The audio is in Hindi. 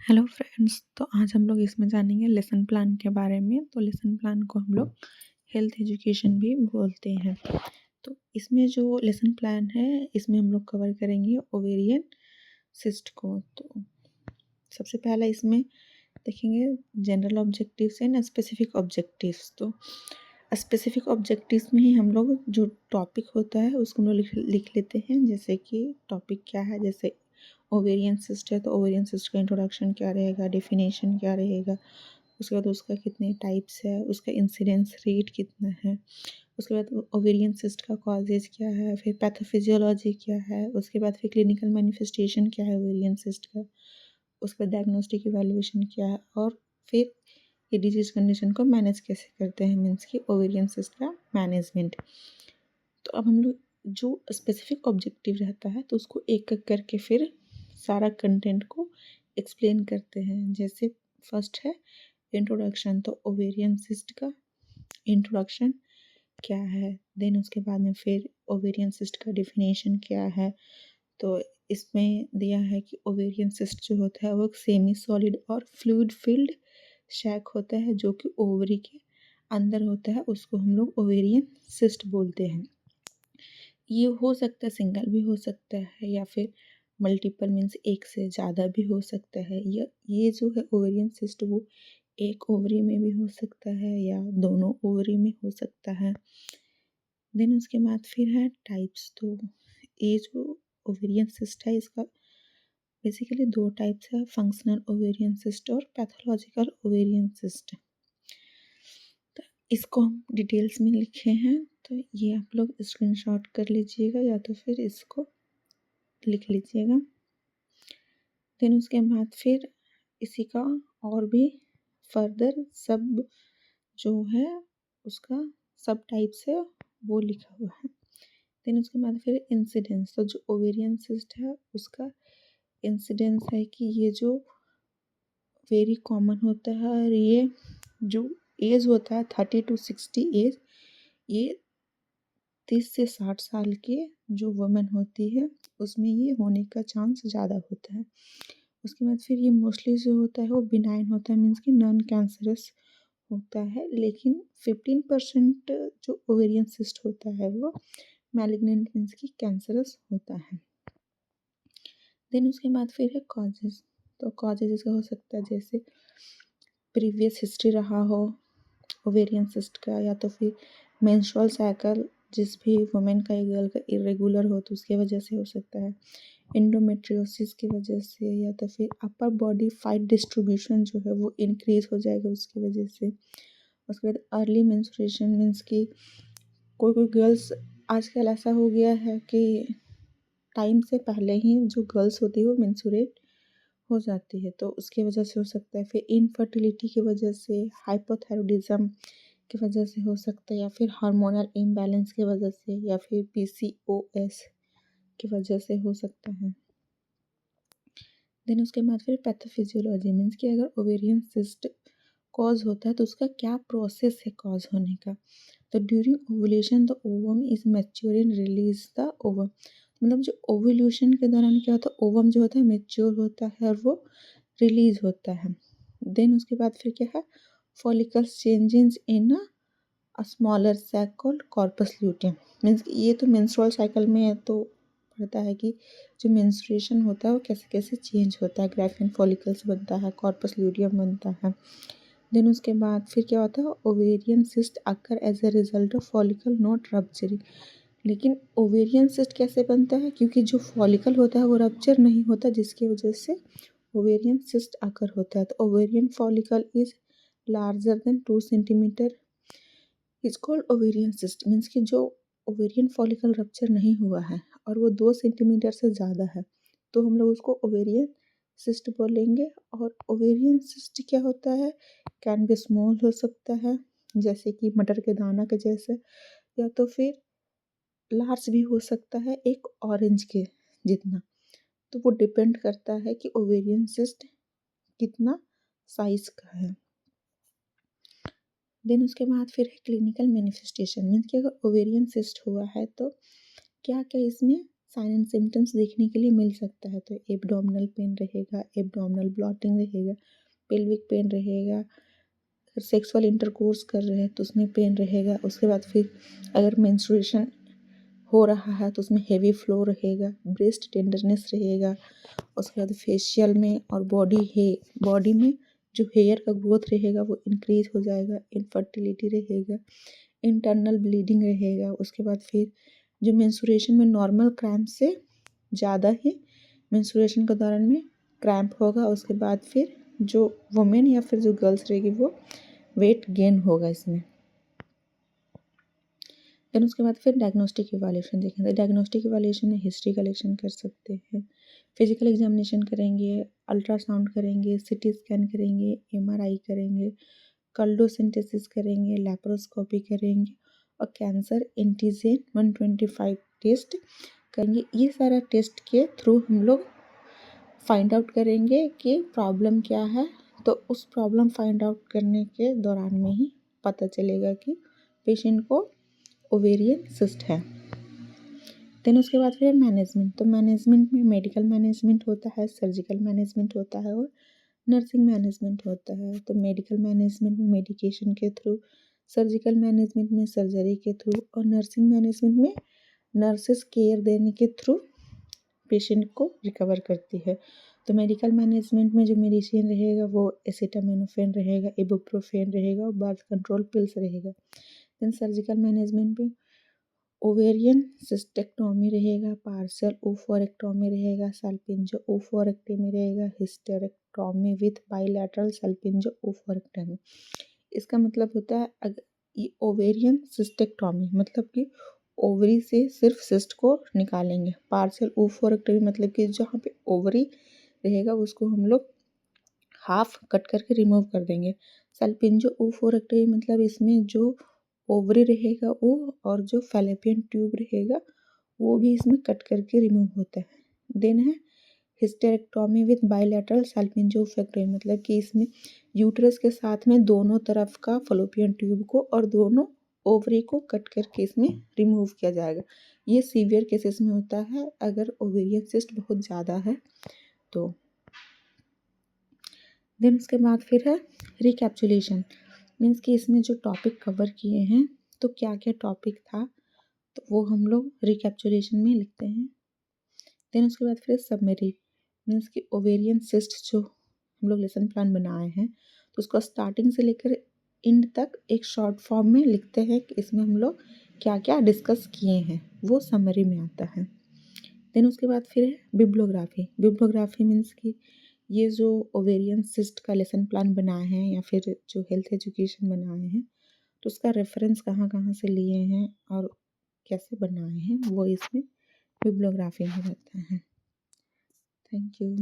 हेलो फ्रेंड्स, तो आज हम लोग इसमें जानेंगे लेसन प्लान के बारे में। तो लेसन प्लान को हम लोग हेल्थ एजुकेशन भी बोलते हैं। तो इसमें जो लेसन प्लान है, इसमें हम लोग कवर करेंगे ओवेरियन सिस्ट को। तो सबसे पहला इसमें देखेंगे general objectives and specific objectives. तो स्पेसिफिक ऑब्जेक्टिव्स में ही हम लोग जो टॉपिक होता है उसको हम लोग लिख लेते हैं। जैसे कि टॉपिक क्या है, जैसे ओवेरियन सिस्ट है तो ओवेरियन सिस्ट का इंट्रोडक्शन क्या रहेगा, डेफिनेशन क्या रहेगा, उसके बाद उसका कितने टाइप्स है, उसका इंसिडेंस रेट कितना है, उसके बाद ओवेरियन सिस्ट का कॉजेज क्या है, फिर पैथोफिजियोलॉजी क्या है, उसके बाद फिर क्लिनिकल मैनिफेस्टेशन क्या है ओवेरियन सिस्ट का, उसका डायग्नोस्टिक इवैल्यूएशन क्या है, और फिर ये डिजीज कंडीशन को मैनेज कैसे करते हैं, मीन्स कि ओवेरियन सिस्ट का मैनेजमेंट। तो अब हम लोग जो स्पेसिफिक ऑब्जेक्टिव रहता है तो उसको एक एक करके फिर सारा कंटेंट को एक्सप्लेन करते हैं। जैसे फर्स्ट है इंट्रोडक्शन, तो ओवेरियन सिस्ट का इंट्रोडक्शन क्या है, देन उसके बाद में फिर ओवेरियन सिस्ट का डेफिनेशन क्या है। तो इसमें दिया है कि ओवेरियन सिस्ट जो होता है वो एक सेमी सॉलिड और फ्लूइड फिल्ड शैक होता है जो कि ओवरी के अंदर होता है, उसको हम लोग ओवेरियन सिस्ट बोलते हैं। ये हो सकता है सिंगल भी हो सकता है या फिर मल्टीपल मीन्स एक से ज़्यादा भी हो सकता है। ये जो है ओवेरियन सिस्ट वो एक ओवरी में भी हो सकता है या दोनों ओवरी में हो सकता है। देन उसके बाद फिर है टाइप्स। तो ये जो ओवेरियन सिस्ट है इसका बेसिकली दो टाइप्स है, फंक्शनल ओवेरियन सिस्ट और पैथोलॉजिकल ओवेरियन सिस्ट। तो इसको हम डिटेल्स में लिखे हैं, तो ये आप लोग स्क्रीनशॉट कर लीजिएगा या तो फिर इसको लिख लीजिएगा। देन उसके बाद फिर इसी का और भी फर्दर सब जो है उसका सब टाइप्स है वो लिखा हुआ है। देन उसके बाद फिर इंसिडेंस, तो जो ओवेरियन सिस्ट है उसका इंसिडेंस है कि ये जो वेरी कॉमन होता है और ये जो एज होता है 30 to 60 एज, ये 30 से 60 साल की जो वुमेन होती है उसमें ये होने का चांस ज़्यादा होता है। उसके बाद फिर ये मोस्टली जो होता है वो बिनाइन होता है, मीन्स कि नॉन कैंसरस होता है, लेकिन 15% जो ओवेरियन सिस्ट होता है वो मैलिग्नेंट मीन्स कि कैंसरस होता है। देन उसके बाद फिर है कॉजेज। तो कॉजेज इसका हो सकता है जैसे प्रीवियस हिस्ट्री रहा हो ओवेरियन सिस्ट का, या तो फिर मेंस्ट्रुअल साइकिल जिस भी वुमेन का या गर्ल का इरेगुलर हो तो उसके वजह से हो सकता है, एंडोमेट्रियोसिस की वजह से, या तो फिर अपर बॉडी फाइट डिस्ट्रीब्यूशन जो है वो इंक्रीज हो जाएगा उसकी वजह से। उसके बाद अर्ली मेंस्ट्रुएशन मीन्स कि कोई कोई गर्ल्स आजकल ऐसा हो गया है कि टाइम से पहले ही जो गर्ल्स होती है वो मेंस्ट्रुएट हो जाती है, तो उसकी वजह से हो सकता है। फिर इनफर्टिलिटी की वजह से, हाइपोथायरॉयडिज्म की वजह से हो सकता है, या फिर हार्मोनल इम्बैलेंस की वजह से, या फिर पीसीओएस की वजह से हो सकता है। देन उसके बाद फिर पैथोफिजियोलॉजी मीन्स कि अगर ओवेरियन सिस्ट कॉज होता है तो उसका क्या प्रोसेस है कॉज होने का। तो during ovulation the ovum is mature and release the ovum, मतलब जो ओवुलेशन के दौरान क्या होता है, ओवम जो होता है मेच्योर होता है और वो रिलीज होता है। देन उसके बाद फिर क्या है, follicles changes in a smaller sac called corpus luteum, means ये तो मेंस्ट्रुअल साइकिल में तो पड़ता है कि जो मेंस्ट्रुएशन होता है वो कैसे कैसे चेंज होता है, ग्राफियन फॉलिकल्स बनता है, कॉर्पस ल्यूटियम बनता है। देन उसके बाद फिर क्या होता है, ovarian cyst occur as a result of follicle not rupturing. लेकिन ओवेरियन सिस्ट कैसे बनता है, क्योंकि जो फॉलिकल होता है वो रप्चर नहीं होता, जिसकी वजह से ओवेरियन सिस्ट अकर होता है। तो ovarian follicle is larger than 2 centimetre is called ovarian cyst, means कि जो ओवेरियन फॉलिकल रप्चर नहीं हुआ है और वो 2 सेंटीमीटर से ज़्यादा है तो हम लोग उसको ओवेरियन सिस्ट बोलेंगे। और ओवेरियन सिस्ट क्या होता है, कैन बी स्मॉल हो सकता है जैसे कि मटर के दाना के जैसे, या तो फिर लार्ज भी हो सकता है एक ऑरेंज के जितना। तो वो डिपेंड करता है कि ओवेरियन सिस्ट कितना साइज का है। देन उसके बाद फिर है क्लिनिकल मैनिफेस्टेशन, मीन्स कि अगर ओवेरियन सिस्ट हुआ है तो क्या क्या इसमें साइन एंड सिम्टम्स देखने के लिए मिल सकता है। तो एब्डोमिनल पेन रहेगा, एब्डोमिनल ब्लॉटिंग रहेगा, पेल्विक पेन रहेगा, अगर सेक्सुअल इंटरकोर्स कर रहे हैं तो उसमें पेन रहेगा। उसके बाद फिर अगर मेंस्ट्रुएशन हो रहा है तो उसमें हेवी फ्लो रहेगा, ब्रेस्ट टेंडरनेस रहेगा। उसके बाद फेशियल में और बॉडी में जो हेयर का ग्रोथ रहेगा वो इंक्रीज हो जाएगा, इनफर्टिलिटी रहेगा, इंटरनल ब्लीडिंग रहेगा। उसके बाद फिर जो मेंस्ट्रुएशन में नॉर्मल क्रैम्प से ज़्यादा ही मेंस्ट्रुएशन के दौरान में क्रैम्प होगा। उसके बाद फिर जो वुमेन या फिर जो गर्ल्स रहेगी वो वेट गेन होगा इसमें। देन उसके बाद फिर डायग्नोस्टिक इवैल्यूएशन देखेंगे। डायग्नोस्टिक इवैल्यूएशन में हिस्ट्री कलेक्शन कर सकते हैं, फिजिकल एग्जामिनेशन करेंगे, अल्ट्रासाउंड करेंगे, सीटी स्कैन करेंगे, एमआरआई करेंगे, कोल्डोसिंथेसिस करेंगे, लैप्रोस्कोपी करेंगे और कैंसर एंटीजन 125 टेस्ट करेंगे। ये सारा टेस्ट के थ्रू हम लोग फाइंड आउट करेंगे कि प्रॉब्लम क्या है। तो उस प्रॉब्लम फाइंड आउट करने के दौरान में ही पता चलेगा कि पेशेंट को ओवेरियन सिस्ट है। देन उसके बाद फिर मैनेजमेंट। तो मैनेजमेंट में मेडिकल मैनेजमेंट होता है, सर्जिकल मैनेजमेंट होता है और नर्सिंग मैनेजमेंट होता है। तो मेडिकल मैनेजमेंट में मेडिकेशन के थ्रू, सर्जिकल मैनेजमेंट में सर्जरी के थ्रू और नर्सिंग मैनेजमेंट में नर्सेस केयर देने के थ्रू पेशेंट को रिकवर करती है। तो मेडिकल मैनेजमेंट में जो मेडिसिन रहेगा वो एसिटामिनोफेन रहेगा, इबुप्रोफेन रहेगा और बर्थ कंट्रोल पिल्स रहेगा। देन सर्जिकल मैनेजमेंट में ओवेरियन सिस्टेक्टोमी रहेगा, पार्शियल ओफोरेक्टोमी रहेगा, सल्पिंजो ओफोरेक्टोमी रहेगा, हिस्टेरेक्टोमी विथ बाइलैटरल सल्पिंजो ओफोरेक्टोमी। इसका मतलब होता है अगर ये ओवेरियन सिस्टेक्टोमी मतलब कि ओवरी से सिर्फ सिस्ट को निकालेंगे। पार्शियल ओफोरेक्टोमी मतलब कि जहाँ पे ओवरी रहेगा उसको हम लोग हाफ कट करके रिमूव कर देंगे। सल्पिंजो ओफोरेक्टोमी मतलब इसमें जो ओवरी रहेगा वो और जो फैलोपियन ट्यूब रहेगा वो भी इसमें कट करके रिमूव होता है। देन है हिस्टेरेक्टोमी विथ बाइलैटरल सल्पिंजोफेक्टोमी मतलब कि इसमें यूट्रस के साथ में दोनों तरफ का फैलोपियन ट्यूब को और दोनों ओवरी को कट करके इसमें रिमूव किया जाएगा। ये सीवियर केसेस में होता है अगर ओवेरियन सिस्ट बहुत ज़्यादा है तो। देन उसके बाद फिर है रिकैप्चुलेशन, मीन्स कि इसमें जो टॉपिक कवर किए हैं तो क्या क्या टॉपिक था तो वो हम लोग रिकैप्चुलेशन में लिखते हैं। देन उसके बाद फिर समरी, मीन्स कि ओवेरियन सिस्ट जो हम लोग लेसन प्लान बनाए हैं तो उसको स्टार्टिंग से लेकर एंड तक एक शॉर्ट फॉर्म में लिखते हैं कि इसमें हम लोग क्या क्या डिस्कस किए हैं, वो समरी में आता है। देन उसके बाद फिर है बिब्लोग्राफी। बिब्लोग्राफी मीन्स कि ये जो ओवेरियन सिस्ट का लेसन प्लान बनाए हैं या फिर जो हेल्थ एजुकेशन बनाए हैं तो उसका रेफरेंस कहाँ कहाँ से लिए हैं और कैसे बनाए हैं वो इसमें बिब्लोग्राफी में रहता है। Thank you.